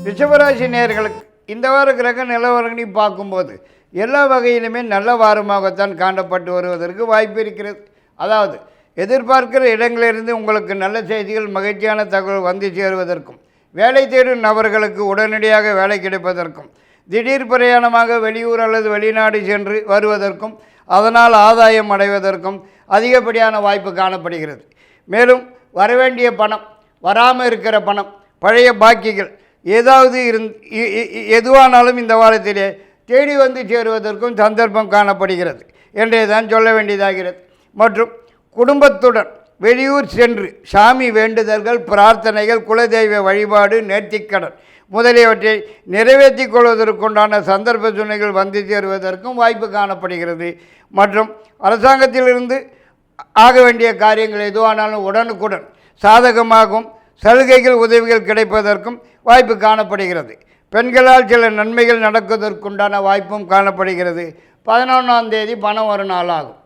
ரிஷபராசி நேயர்களுக்கு இந்த வார கிரக நிலவரங்களை பார்க்கும்போது எல்லா வகையிலுமே நல்ல வாரமாகத்தான் காணப்பட்டு வருவதற்கு வாய்ப்பு இருக்கிறது. அதாவது எதிர்பார்க்கிற இடங்களிலிருந்து உங்களுக்கு நல்ல செய்திகள், மகிழ்ச்சியான தகவல் வந்து சேருவதற்கும், வேலை தேடும் நபர்களுக்கு உடனடியாக வேலை கிடைப்பதற்கும், திடீர் பிரயாணமாக வெளியூர் அல்லது வெளிநாடு சென்று வருவதற்கும், அதனால் ஆதாயம் அடைவதற்கும் அதிகப்படியான வாய்ப்பு காணப்படுகிறது. மேலும் வரவேண்டிய பணம், வராமல் இருக்கிற பணம், பழைய பாக்கிகள் ஏதாவது எதுவானாலும் இந்த வாரத்திலே தேடி வந்து சேருவதற்கும் சந்தர்ப்பம் காணப்படுகிறது என்றே தான் சொல்ல வேண்டியதாகிறது. மற்றும் குடும்பத்துடன் வெளியூர் சென்று சாமி வேண்டுதல்கள், பிரார்த்தனைகள், குலதெய்வ வழிபாடு, நேர்த்திக்கடன் முதலியவற்றை நிறைவேற்றி கொள்வதற்குண்டான சந்தர்ப்ப சூழ்நிலைகள் வந்து சேருவதற்கும் வாய்ப்பு காணப்படுகிறது. மற்றும் அரசாங்கத்திலிருந்து ஆக வேண்டிய காரியங்கள் எதுவானாலும் உடனுக்குடன் சாதகமாகவும் சலுகைகள், உதவிகள் கிடைப்பதற்கும் வாய்ப்பு காணப்படுகிறது. பெண்களால் சில நன்மைகள் நடக்குவதற்குண்டான வாய்ப்பும் காணப்படுகிறது. 11ஆம் தேதி பணம் வரும் நாளாகும்.